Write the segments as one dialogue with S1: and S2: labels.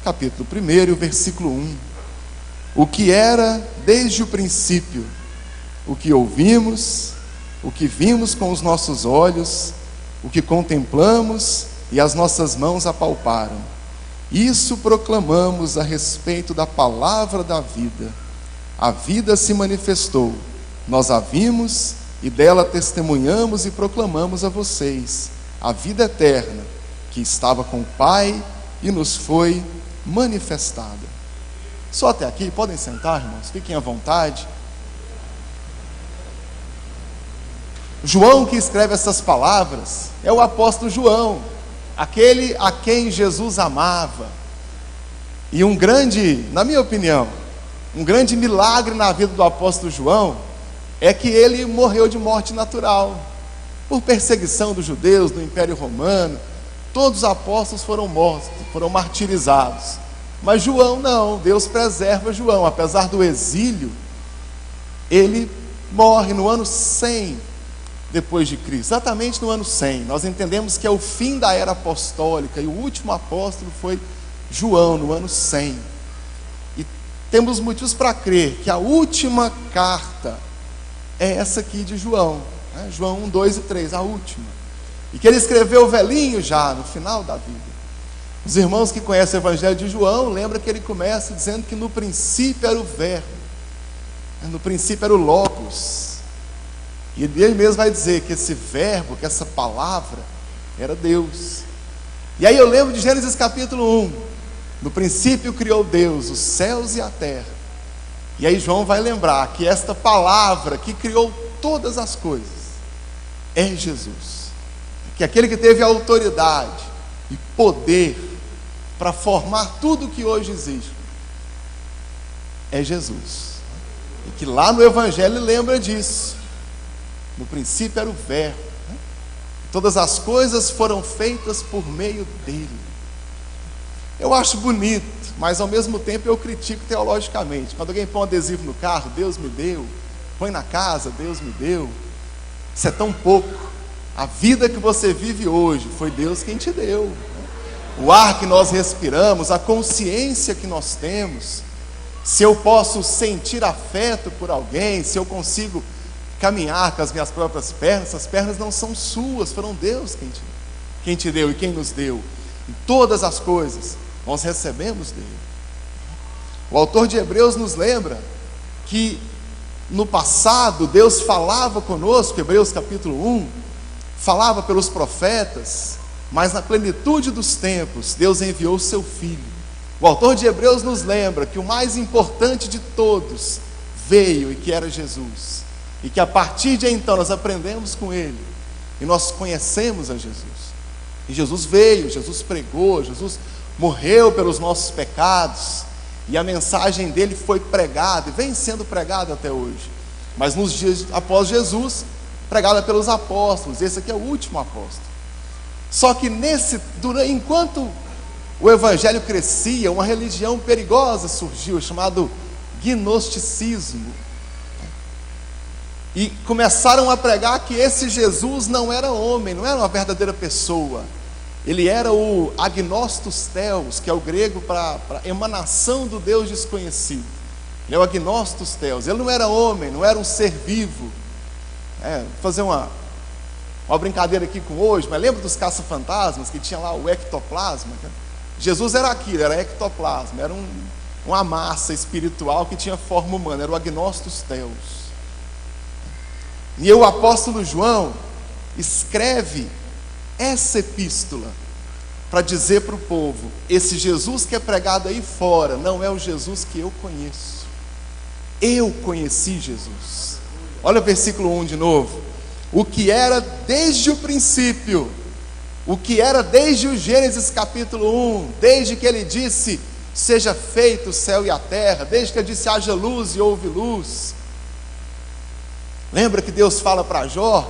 S1: capítulo 1, versículo 1. O que era desde o princípio, o que ouvimos, o que vimos com os nossos olhos, o que contemplamos e as nossas mãos apalparam. Isso proclamamos a respeito da palavra da vida. A vida se manifestou, nós a vimos e dela testemunhamos e proclamamos a vocês a vida eterna, que estava com o Pai e nos foi manifestada. Só até aqui, podem sentar, irmãos, fiquem à vontade. João, que escreve essas palavras, é o apóstolo João, aquele a quem Jesus amava. E um grande, na minha opinião, um grande milagre na vida do apóstolo João é que ele morreu de morte natural, por perseguição dos judeus, do Império Romano. Todos os apóstolos foram mortos, foram martirizados. Mas João não, Deus preserva João. Apesar do exílio, ele morre no ano 100 depois de Cristo, exatamente no ano 100. Nós entendemos que é o fim da era apostólica, e o último apóstolo foi João, no ano 100. E temos motivos para crer que a última carta é essa aqui de João, né? João 1, 2 e 3, a última. E que ele escreveu velhinho já, no final da vida. Os irmãos que conhecem o Evangelho de João, lembram que ele começa dizendo que no princípio era o verbo, no princípio era o Logos. E ele mesmo vai dizer que esse verbo, que essa palavra, era Deus. E aí eu lembro de Gênesis capítulo 1. No princípio criou Deus os céus e a terra. E aí João vai lembrar que esta palavra que criou todas as coisas é Jesus. Que aquele que teve autoridade e poder para formar tudo o que hoje existe é Jesus. E que lá no Evangelho ele lembra disso. No princípio era o verbo, né? Todas as coisas foram feitas por meio dele. Eu acho bonito, mas ao mesmo tempo eu critico teologicamente. Quando alguém põe um adesivo no carro, Deus me deu. Põe na casa, Deus me deu. Isso é tão pouco. A vida que você vive hoje foi Deus quem te deu. O ar que nós respiramos, a consciência que nós temos, se eu posso sentir afeto por alguém, se eu consigo caminhar com as minhas próprias pernas, essas pernas não são suas, foram Deus quem te deu e quem nos deu. E todas as coisas nós recebemos dele. O autor de Hebreus nos lembra que no passado Deus falava conosco, Hebreus capítulo 1, falava pelos profetas, mas na plenitude dos tempos Deus enviou o seu Filho. O autor de Hebreus nos lembra que o mais importante de todos veio, e que era Jesus, e que a partir de então nós aprendemos com ele e nós conhecemos a Jesus. E Jesus veio, Jesus pregou, Jesus morreu pelos nossos pecados, e a mensagem dele foi pregada e vem sendo pregada até hoje, mas nos dias após Jesus, pregada pelos apóstolos. Esse aqui é o último apóstolo. Só que enquanto o evangelho crescia, uma religião perigosa surgiu, chamado gnosticismo, e começaram a pregar que esse Jesus não era homem, não era uma verdadeira pessoa. Ele era o agnostos theos, que é o grego para emanação do Deus desconhecido. Ele é o agnostos theos. Ele não era homem, não era um ser vivo. Vou fazer uma brincadeira aqui com hoje, mas lembra dos caça-fantasmas que tinha lá o ectoplasma? Jesus era aquilo, era ectoplasma, era uma massa espiritual que tinha forma humana, era o agnostos theos. E o apóstolo João escreve essa epístola para dizer para o povo: esse Jesus que é pregado aí fora não é o Jesus que eu conheço. Eu conheci Jesus. Olha o versículo 1 de novo. O que era desde o princípio, o que era desde o Gênesis capítulo 1, desde que ele disse: seja feito o céu e a terra, desde que ele disse: haja luz e houve luz. Lembra que Deus fala para Jó: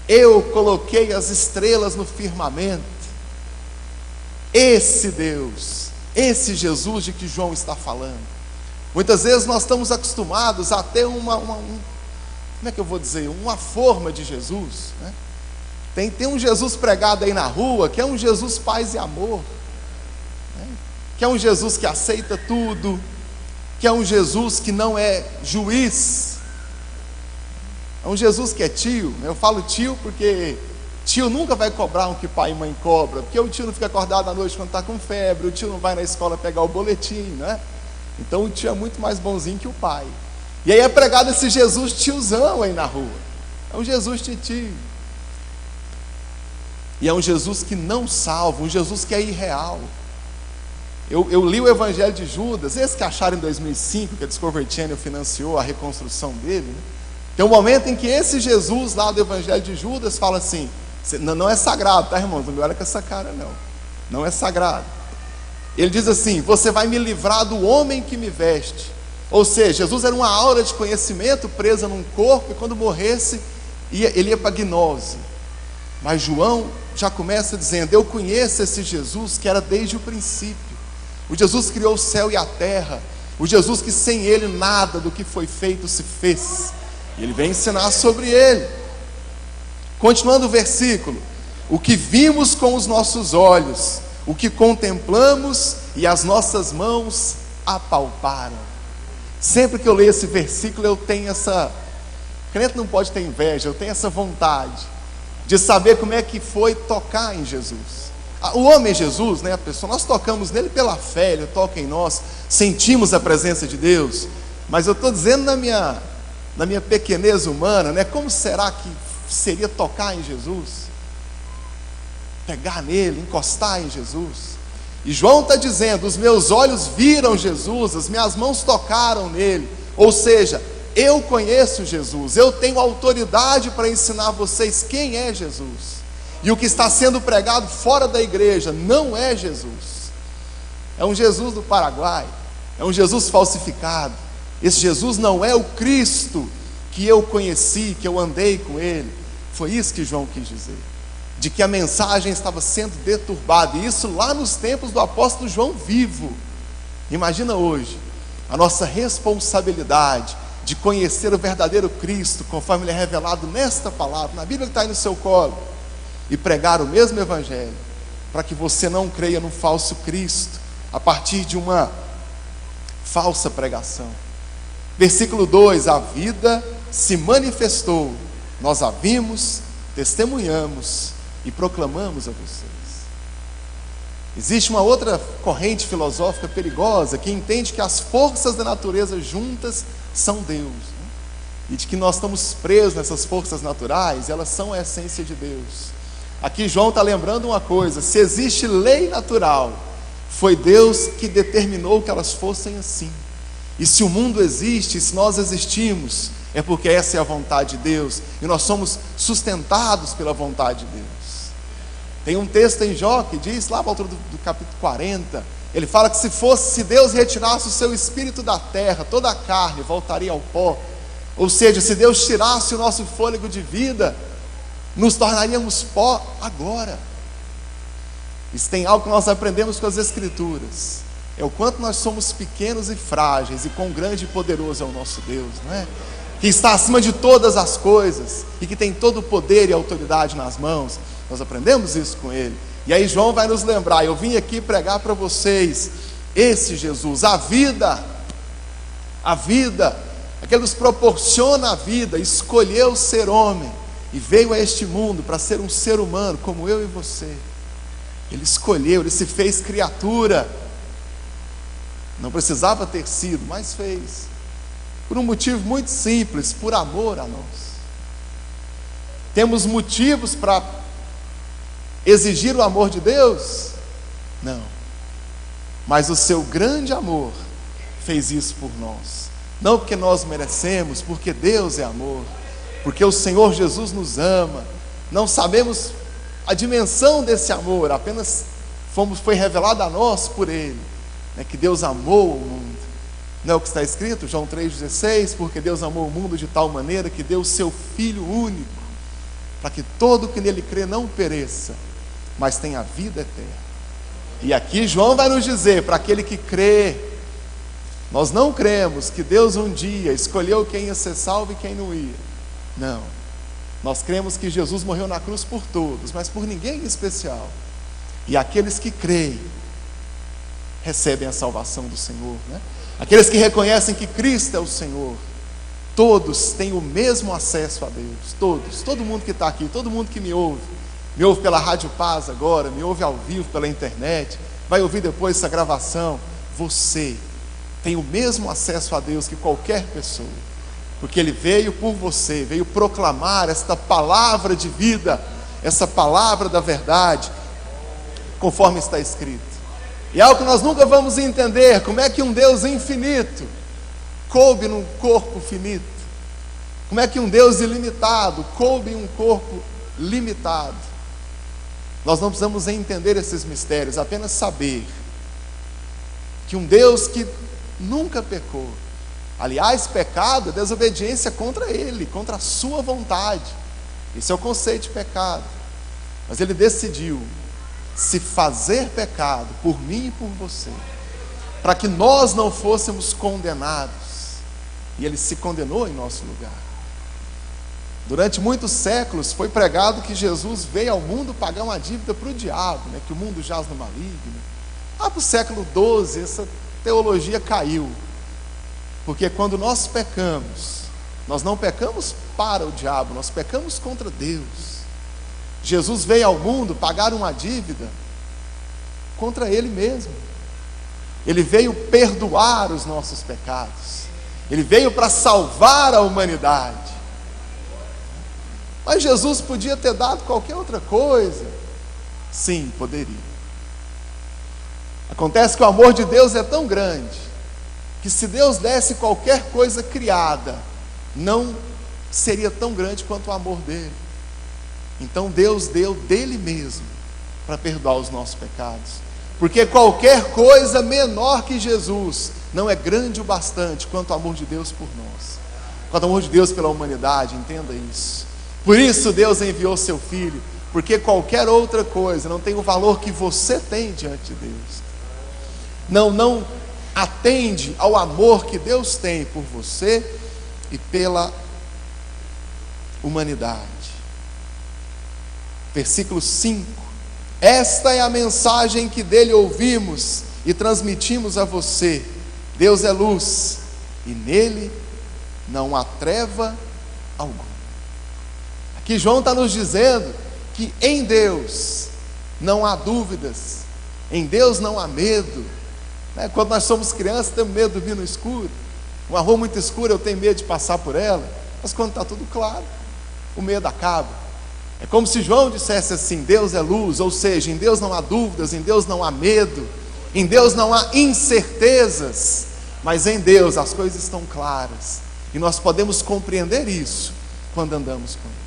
S1: eu coloquei as estrelas no firmamento. Esse Deus, esse Jesus de que João está falando. Muitas vezes nós estamos acostumados a ter como é que eu vou dizer? Uma forma de Jesus, né? Tem um Jesus pregado aí na rua, que é um Jesus paz e amor, né? que é um Jesus que aceita tudo, que é um Jesus que não é juiz, é um Jesus que é tio. Eu falo tio porque tio nunca vai cobrar o que pai e mãe cobram, porque o tio não fica acordado à noite quando está com febre, o tio não vai na escola pegar o boletim, né? Então o tio é muito mais bonzinho que o pai. E aí é pregado esse Jesus tiozão aí na rua. É um Jesus titio. E é um Jesus que não salva, um Jesus que é irreal. Eu li o Evangelho de Judas, esse que acharam em 2005, que a Discovery Channel financiou a reconstrução dele, né? Tem um momento em que esse Jesus lá do Evangelho de Judas fala assim, não é sagrado, tá, irmãos? Não me olha com essa cara, não. Não é sagrado. Ele diz assim, você vai me livrar do homem que me veste. Ou seja, Jesus era uma aura de conhecimento presa num corpo, e quando morresse, ele ia para a gnose. Mas João já começa dizendo, eu conheço esse Jesus que era desde o princípio. O Jesus que criou o céu e a terra. O Jesus que sem ele nada do que foi feito se fez. E ele vem ensinar sobre ele. Continuando o versículo, o que vimos com os nossos olhos, o que contemplamos e as nossas mãos apalparam. Sempre que eu leio esse versículo eu tenho essa, crente não pode ter inveja, eu tenho essa vontade de saber como é que foi tocar em Jesus. O homem Jesus, né, a pessoa, nós tocamos nele pela fé, ele toca em nós, sentimos a presença de Deus, mas eu estou dizendo na minha pequenez humana, né, como será que seria tocar em Jesus? Pegar nele, encostar em Jesus. E João está dizendo, os meus olhos viram Jesus, as minhas mãos tocaram nele. Ou seja, eu conheço Jesus, eu tenho autoridade para ensinar vocês quem é Jesus. E o que está sendo pregado fora da igreja não é Jesus. É um Jesus do Paraguai, é um Jesus falsificado. Esse Jesus não é o Cristo que eu conheci, que eu andei com ele. Foi isso que João quis dizer, de que a mensagem estava sendo deturbada, e isso lá nos tempos do apóstolo João vivo. Imagina hoje, a nossa responsabilidade de conhecer o verdadeiro Cristo, conforme ele é revelado nesta palavra, na Bíblia que está aí no seu colo, e pregar o mesmo Evangelho, para que você não creia no falso Cristo, a partir de uma falsa pregação. Versículo 2, a vida se manifestou, nós a vimos, testemunhamos e proclamamos a vocês. Existe uma outra corrente filosófica perigosa que entende que as forças da natureza juntas são Deus, né? E de que nós estamos presos nessas forças naturais, elas são a essência de Deus. Aqui João está lembrando uma coisa, se existe lei natural, foi Deus que determinou que elas fossem assim. E se o mundo existe, se nós existimos, é porque essa é a vontade de Deus, e nós somos sustentados pela vontade de Deus. Tem um texto em Jó que diz, lá para altura do capítulo 40, ele fala que se Deus retirasse o seu espírito da terra, toda a carne voltaria ao pó. Ou seja, se Deus tirasse o nosso fôlego de vida, nos tornaríamos pó agora. Isso tem algo que nós aprendemos com as Escrituras, é o quanto nós somos pequenos e frágeis, e quão grande e poderoso é o nosso Deus, não é? Que está acima de todas as coisas, e que tem todo o poder e autoridade nas mãos. Nós aprendemos isso com ele. E aí João vai nos lembrar, eu vim aqui pregar para vocês esse Jesus, a vida, aquele que nos proporciona a vida, escolheu ser homem, e veio a este mundo para ser um ser humano, como eu e você. Ele escolheu, ele se fez criatura, não precisava ter sido, mas fez, por um motivo muito simples, por amor a nós. Temos motivos para exigir o amor de Deus? Não, mas o seu grande amor fez isso por nós, não porque nós merecemos, porque Deus é amor, porque o Senhor Jesus nos ama. Não sabemos a dimensão desse amor, apenas foi revelado a nós por Ele, né, que Deus amou o mundo. Não é o que está escrito, João 3,16, porque Deus amou o mundo de tal maneira que deu o seu Filho único, para que todo que nele crê não pereça, mas tenha vida eterna. E aqui João vai nos dizer, para aquele que crê, nós não cremos que Deus um dia escolheu quem ia ser salvo e quem não ia. Não, nós cremos que Jesus morreu na cruz por todos, mas por ninguém em especial. E aqueles que creem recebem a salvação do Senhor, né? Aqueles que reconhecem que Cristo é o Senhor, todos têm o mesmo acesso a Deus, todos, todo mundo que está aqui, todo mundo que me ouve pela Rádio Paz agora, me ouve ao vivo pela internet, vai ouvir depois essa gravação, você tem o mesmo acesso a Deus que qualquer pessoa, porque Ele veio por você, veio proclamar esta palavra de vida, essa palavra da verdade, conforme está escrito. E é algo que nós nunca vamos entender, como é que um Deus infinito coube num corpo finito, como é que um Deus ilimitado coube em um corpo limitado. Nós não precisamos entender esses mistérios, apenas saber que um Deus que nunca pecou, aliás, pecado é desobediência contra Ele, contra a sua vontade, esse é o conceito de pecado, mas Ele decidiu se fazer pecado por mim e por você, para que nós não fôssemos condenados, e Ele se condenou em nosso lugar. Durante muitos séculos foi pregado que Jesus veio ao mundo pagar uma dívida para o diabo, né? Que o mundo jaz no maligno. Lá para o século XII essa teologia caiu, porque quando nós pecamos, nós não pecamos para o diabo, nós pecamos contra Deus. Jesus veio ao mundo pagar uma dívida contra Ele mesmo. Ele veio perdoar os nossos pecados, Ele veio para salvar a humanidade. Mas Jesus podia ter dado qualquer outra coisa. Sim, poderia. Acontece que o amor de Deus é tão grande, que se Deus desse qualquer coisa criada, não seria tão grande quanto o amor dele. Então Deus deu dele mesmo, para perdoar os nossos pecados, porque qualquer coisa menor que Jesus, não é grande o bastante, quanto o amor de Deus por nós, quanto o amor de Deus pela humanidade, entenda isso. Por isso Deus enviou seu Filho, porque qualquer outra coisa não tem o valor que você tem diante de Deus, não atende ao amor que Deus tem por você e pela humanidade. Versículo 5: esta é a mensagem que dele ouvimos e transmitimos a você: Deus é luz e nele não há treva alguma. Aqui João está nos dizendo que em Deus não há dúvidas, em Deus não há medo, né? Quando nós somos crianças temos medo de dormir no escuro, uma rua muito escura eu tenho medo de passar por ela, mas quando está tudo claro, o medo acaba. É como se João dissesse assim: Deus é luz, ou seja, em Deus não há dúvidas, em Deus não há medo, em Deus não há incertezas, mas em Deus as coisas estão claras, e nós podemos compreender isso quando andamos com Ele.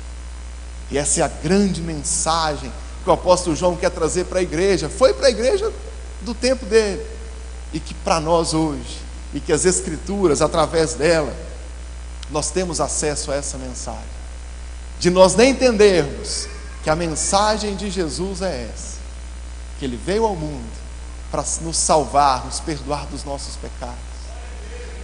S1: E essa é a grande mensagem que o apóstolo João quer trazer para a igreja, foi para a igreja do tempo dele, e que para nós hoje, e que as Escrituras, através dela, nós temos acesso a essa mensagem, de nós nem entendermos que a mensagem de Jesus é essa, que Ele veio ao mundo para nos salvar, nos perdoar dos nossos pecados,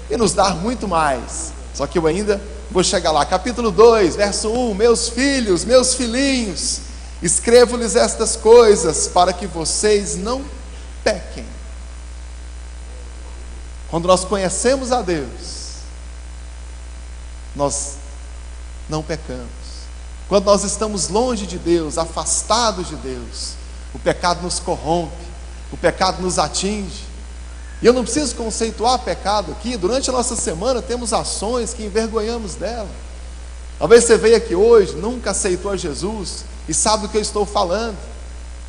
S1: e nos dar muito mais, só que eu ainda vou chegar lá. Capítulo 2, verso 1: meus filhos, meus filhinhos, escrevo-lhes estas coisas para que vocês não pequem. Quando nós conhecemos a Deus, nós não pecamos. Quando nós estamos longe de Deus, afastados de Deus, o pecado nos corrompe, o pecado nos atinge. E eu não preciso conceituar pecado aqui. Durante a nossa semana temos ações que envergonhamos dela. Talvez você veio aqui hoje, nunca aceitou a Jesus e sabe do que eu estou falando.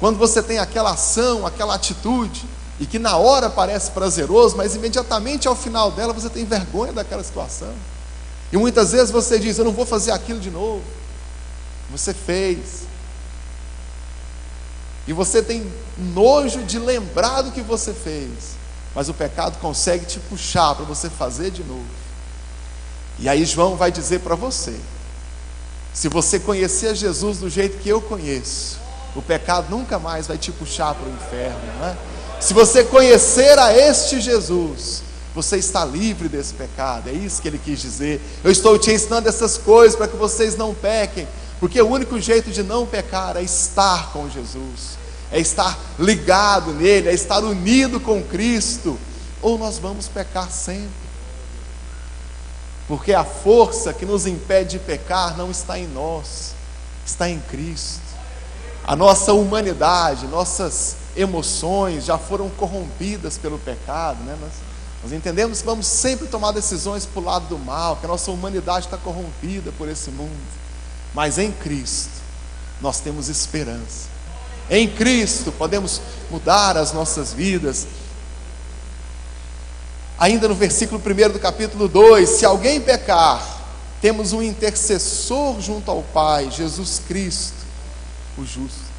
S1: Quando você tem aquela ação, aquela atitude, e que na hora parece prazeroso, mas imediatamente ao final dela você tem vergonha daquela situação. E muitas vezes você diz: eu não vou fazer aquilo de novo. Você fez. E você tem nojo de lembrar do que você fez, mas o pecado consegue te puxar para você fazer de novo. E aí João vai dizer para você: se você conhecer Jesus do jeito que eu conheço, o pecado nunca mais vai te puxar para o inferno, não é? Se você conhecer a este Jesus, você está livre desse pecado. É isso que ele quis dizer. Eu estou te ensinando essas coisas para que vocês não pequem, porque o único jeito de não pecar é estar com Jesus, é estar ligado nele, é estar unido com Cristo, ou nós vamos pecar sempre. Porque a força que nos impede de pecar não está em nós, está em Cristo. A nossa humanidade, nossas emoções já foram corrompidas pelo pecado, né? Nós entendemos que vamos sempre tomar decisões para o lado do mal, que a nossa humanidade está corrompida por esse mundo. Mas em Cristo nós temos esperança. Em Cristo podemos mudar as nossas vidas. Ainda no versículo 1 do capítulo 2, se alguém pecar, temos um intercessor junto ao Pai, Jesus Cristo, o justo.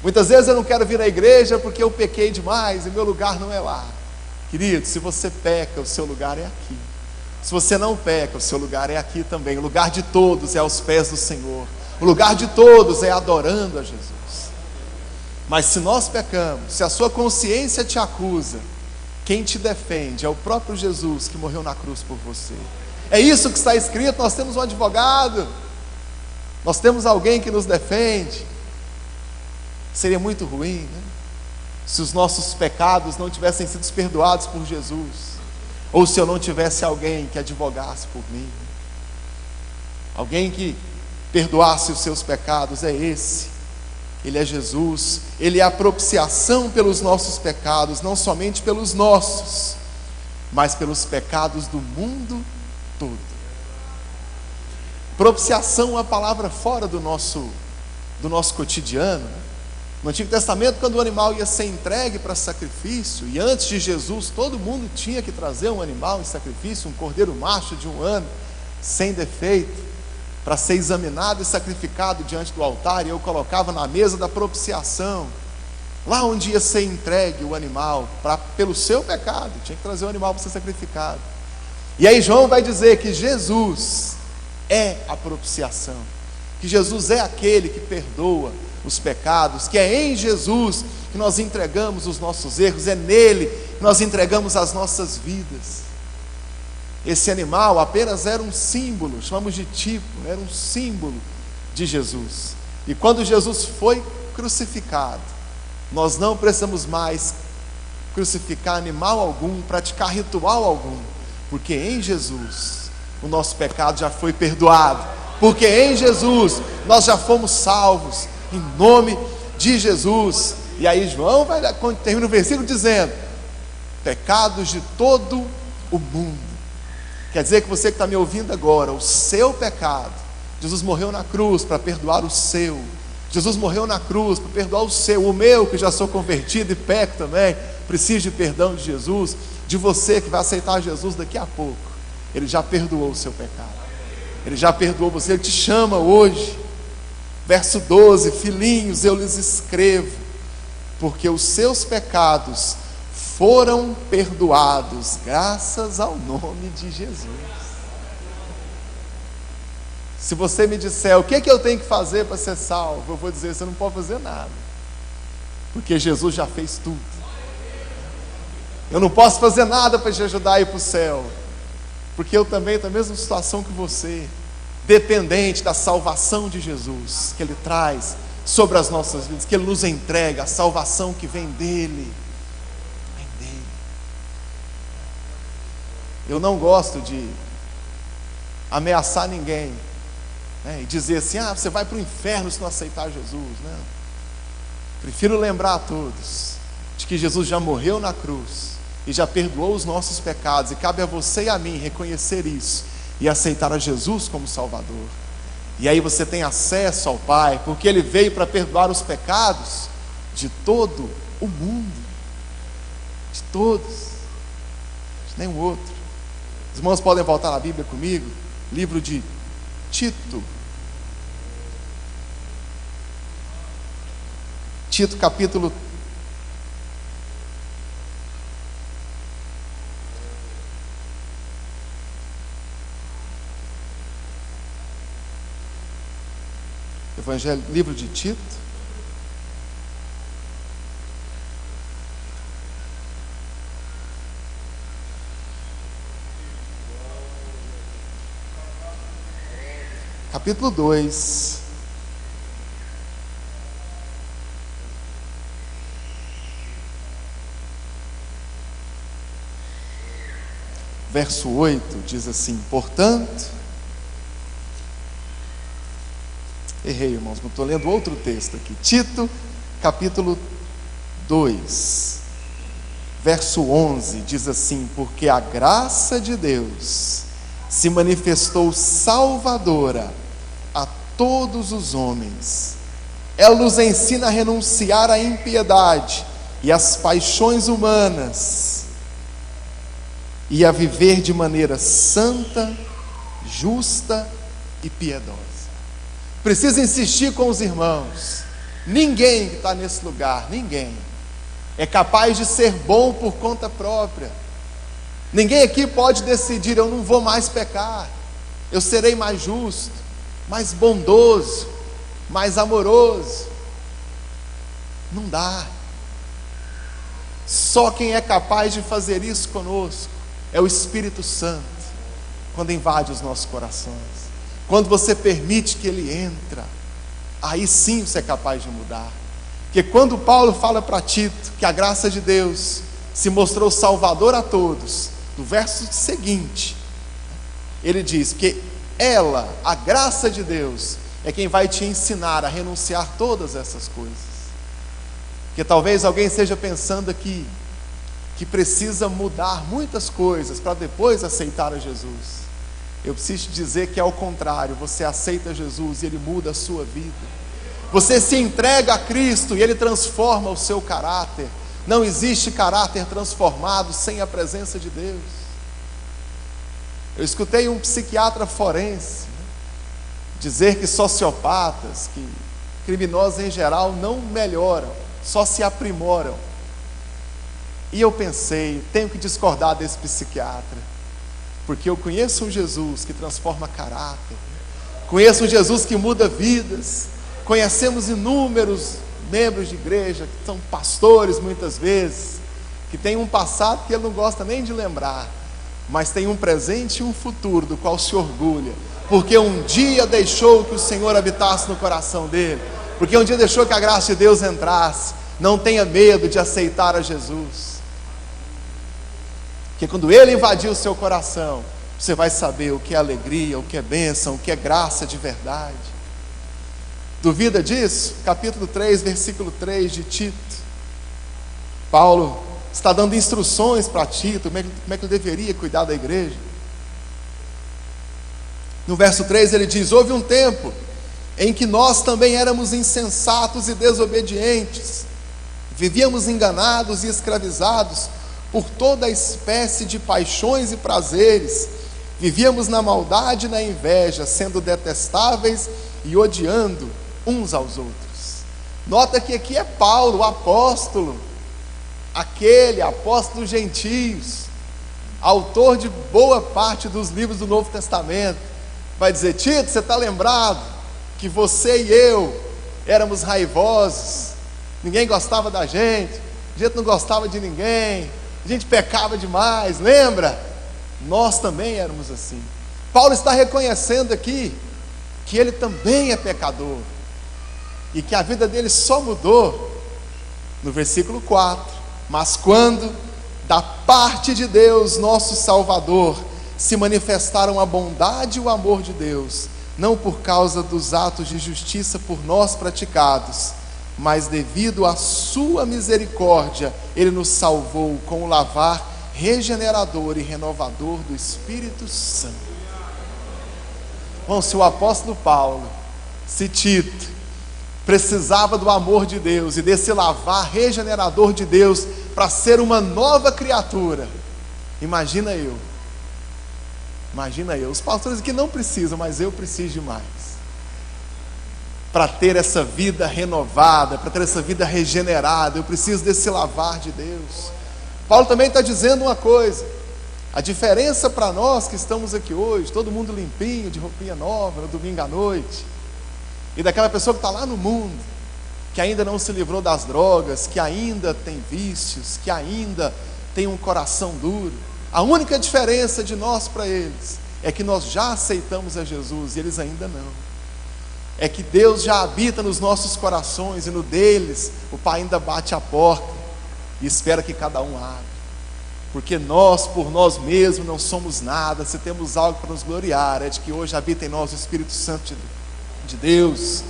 S1: Muitas vezes eu não quero vir à igreja porque eu pequei demais e meu lugar não é lá. Querido, se você peca, o seu lugar é aqui. Se você não peca, o seu lugar é aqui também. O lugar de todos é aos pés do Senhor. O lugar de todos é adorando a Jesus. Mas se nós pecamos, se a sua consciência te acusa, quem te defende é o próprio Jesus que morreu na cruz por você. É isso que está escrito. Nós temos um advogado, nós temos alguém que nos defende. Seria muito ruim, né? Se os nossos pecados não tivessem sido perdoados por Jesus, ou se eu não tivesse alguém que advogasse por mim, alguém que perdoasse os seus pecados. É esse, Ele é Jesus. Ele é a propiciação pelos nossos pecados, não somente pelos nossos, mas pelos pecados do mundo todo. Propiciação é uma palavra fora do nosso cotidiano, né? No Antigo Testamento, quando o animal ia ser entregue para sacrifício, e antes de Jesus, todo mundo tinha que trazer um animal em sacrifício, um cordeiro macho de 1 ano, sem defeito, para ser examinado e sacrificado diante do altar, e eu colocava na mesa da propiciação, lá onde ia ser entregue o animal, pelo seu pecado, tinha que trazer o animal para ser sacrificado. E aí João vai dizer que Jesus é a propiciação, que Jesus é aquele que perdoa os pecados, que é em Jesus que nós entregamos os nossos erros, é nele que nós entregamos as nossas vidas. Esse animal apenas era um símbolo, chamamos de tipo, era um símbolo de Jesus. E quando Jesus foi crucificado, nós não precisamos mais crucificar animal algum, praticar ritual algum, porque em Jesus o nosso pecado já foi perdoado, porque em Jesus nós já fomos salvos, em nome de Jesus. E aí João termina o versículo dizendo: pecados de todo o mundo. Quer dizer que você que está me ouvindo agora, o seu pecado, Jesus morreu na cruz para perdoar o seu. Jesus morreu na cruz para perdoar o seu. O meu, que já sou convertido e peco também, preciso de perdão de Jesus. De você que vai aceitar Jesus daqui a pouco, Ele já perdoou o seu pecado, Ele já perdoou você. Ele te chama hoje. Verso 12: filhinhos, eu lhes escrevo, porque os seus pecados foram perdoados, graças ao nome de Jesus. Se você me disser o que eu tenho que fazer para ser salvo, eu vou dizer: você não pode fazer nada, porque Jesus já fez tudo. Eu não posso fazer nada para te ajudar a ir para o céu, porque eu também estou na mesma situação que você, dependente da salvação de Jesus, que Ele traz sobre as nossas vidas, que Ele nos entrega, a salvação que vem dEle. Vem dEle. Eu não gosto de ameaçar ninguém, né, e dizer assim: você vai para o inferno se não aceitar Jesus. Não. Prefiro lembrar a todos de que Jesus já morreu na cruz e já perdoou os nossos pecados, e cabe a você e a mim reconhecer isso e aceitar a Jesus como Salvador. E aí você tem acesso ao Pai, porque Ele veio para perdoar os pecados de todo o mundo, de todos, de nenhum outro. Os irmãos podem voltar na Bíblia comigo, livro de Tito, capítulo 3, livro de Tito, capítulo 2, verso 8, diz assim: portanto, errei, irmãos, não estou lendo outro texto aqui. Tito, capítulo 2, verso 11, diz assim: porque a graça de Deus se manifestou salvadora a todos os homens. Ela nos ensina a renunciar à impiedade e às paixões humanas, e a viver de maneira santa, justa e piedosa. Preciso insistir com os irmãos: ninguém que está nesse lugar, ninguém é capaz de ser bom por conta própria. Ninguém aqui pode decidir: eu não vou mais pecar, eu serei mais justo, mais bondoso, mais amoroso. Não dá. Só quem é capaz de fazer isso conosco é o Espírito Santo, quando invade os nossos corações, quando você permite que Ele entra, aí sim você é capaz de mudar. Porque quando Paulo fala para Tito que a graça de Deus se mostrou salvador a todos, no verso seguinte, ele diz que ela, a graça de Deus, é quem vai te ensinar a renunciar todas essas coisas. Porque talvez alguém esteja pensando aqui que precisa mudar muitas coisas para depois aceitar a Jesus. Eu preciso te dizer que é ao contrário: você aceita Jesus e Ele muda a sua vida. Você se entrega a Cristo e Ele transforma o seu caráter. Não existe caráter transformado sem a presença de Deus. Eu escutei um psiquiatra forense dizer que sociopatas, que criminosos em geral não melhoram, só se aprimoram. E eu pensei: tenho que discordar desse psiquiatra, porque eu conheço um Jesus que transforma caráter, conheço um Jesus que muda vidas. Conhecemos inúmeros membros de igreja que são pastores muitas vezes, que têm um passado que ele não gosta nem de lembrar, mas tem um presente e um futuro do qual se orgulha, porque um dia deixou que o Senhor habitasse no coração dele, porque um dia deixou que a graça de Deus entrasse. Não tenha medo de aceitar a Jesus, porque quando Ele invadir o seu coração, você vai saber o que é alegria, o que é bênção, o que é graça de verdade. Duvida disso? Capítulo 3, versículo 3 de Tito. Paulo está dando instruções para Tito, como é que ele deveria cuidar da igreja. No verso 3 ele diz: houve um tempo em que nós também éramos insensatos e desobedientes, vivíamos enganados e escravizados por toda espécie de paixões e prazeres, vivíamos na maldade e na inveja, sendo detestáveis e odiando uns aos outros. Nota que aqui é Paulo, o apóstolo, aquele apóstolo dos gentios, autor de boa parte dos livros do Novo Testamento, vai dizer: Tito, você está lembrado que você e eu éramos raivosos, ninguém gostava da gente, a gente não gostava de ninguém, a gente pecava demais, lembra? Nós também éramos assim. Paulo está reconhecendo aqui que ele também é pecador, e que a vida dele só mudou no versículo 4. Mas quando da parte de Deus, nosso Salvador, se manifestaram a bondade e o amor de Deus, não por causa dos atos de justiça por nós praticados, mas devido à sua misericórdia, Ele nos salvou com o lavar regenerador e renovador do Espírito Santo. Bom, se o apóstolo Paulo, se Tito, precisava do amor de Deus e desse lavar regenerador de Deus para ser uma nova criatura, imagina eu. Os pastores aqui não precisam, mas eu preciso demais, para ter essa vida renovada, para ter essa vida regenerada. Eu preciso desse lavar de Deus. Paulo também está dizendo uma coisa: a diferença para nós que estamos aqui hoje, todo mundo limpinho, de roupinha nova, no domingo à noite, e daquela pessoa que está lá no mundo, que ainda não se livrou das drogas, que ainda tem vícios, que ainda tem um coração duro, a única diferença de nós para eles é que nós já aceitamos a Jesus e eles ainda não. É que Deus já habita nos nossos corações, e no deles o Pai ainda bate a porta e espera que cada um abra. Porque nós, por nós mesmos, não somos nada. Se temos algo para nos gloriar, é de que hoje habita em nós o Espírito Santo de Deus.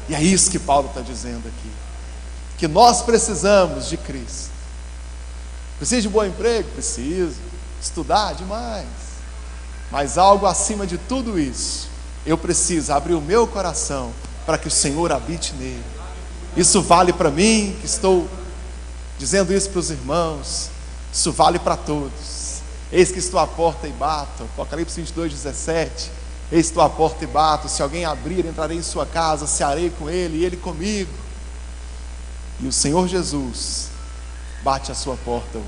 S1: E é isso que Paulo está dizendo aqui, que nós precisamos de Cristo. Precisa de bom emprego? Preciso. Estudar? Demais. Mas algo acima de tudo isso, eu preciso abrir o meu coração para que o Senhor habite nele. Isso vale para mim, que estou dizendo isso para os irmãos. Isso vale para todos. Eis que estou à porta e bato. Apocalipse 22:17. Eis que estou à porta e bato. Se alguém abrir, entrarei em sua casa, cearei com ele e ele comigo. E o Senhor Jesus bate à sua porta hoje.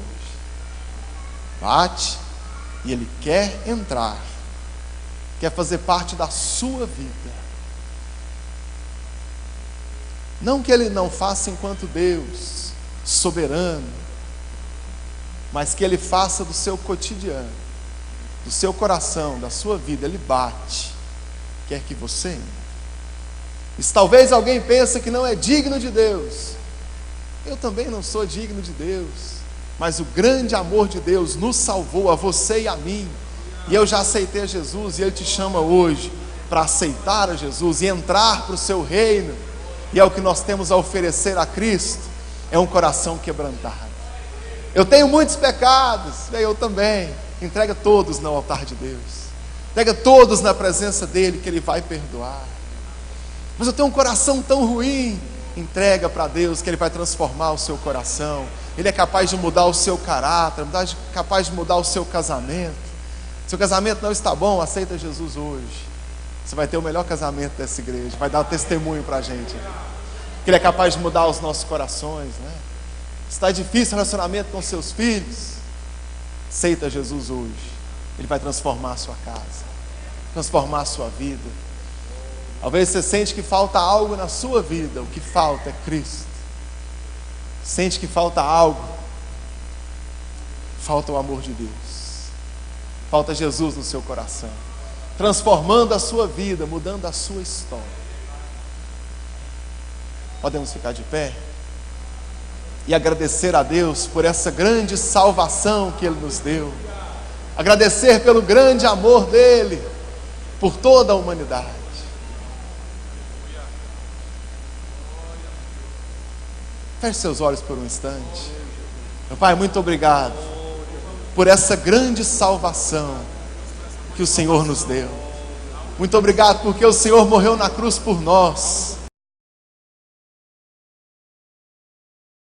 S1: Bate, e Ele quer entrar, quer fazer parte da sua vida. Não que Ele não faça enquanto Deus, soberano, mas que Ele faça do seu cotidiano, do seu coração, da sua vida. Ele bate, quer que você entre. E se talvez alguém pense que não é digno de Deus, eu também não sou digno de Deus, mas o grande amor de Deus nos salvou, a você e a mim, e eu já aceitei a Jesus, e Ele te chama hoje para aceitar a Jesus e entrar para o seu reino. E é o que nós temos a oferecer a Cristo, é um coração quebrantado. Eu tenho muitos pecados, eu também. Entrega todos no altar de Deus, entrega todos na presença dEle, que Ele vai perdoar. Mas eu tenho um coração tão ruim. Entrega para Deus, que Ele vai transformar o seu coração. Ele é capaz de mudar o seu caráter, capaz de mudar o seu casamento. Seu casamento não está bom, aceita Jesus hoje. Você vai ter o melhor casamento dessa igreja, vai dar um testemunho para a gente. Que Ele é capaz de mudar os nossos corações, né? Está difícil o relacionamento com seus filhos, aceita Jesus hoje. Ele vai transformar a sua casa, transformar a sua vida. Talvez você sente que falta algo na sua vida. O que falta é Cristo. Sente que falta algo. Falta o amor de Deus. Falta Jesus no seu coração, transformando a sua vida, mudando a sua história. Podemos ficar de pé e agradecer a Deus por essa grande salvação que Ele nos deu. Agradecer pelo grande amor dEle por toda a humanidade. Feche seus olhos por um instante. Meu Pai, muito obrigado por essa grande salvação que o Senhor nos deu. Muito obrigado porque o Senhor morreu na cruz por nós.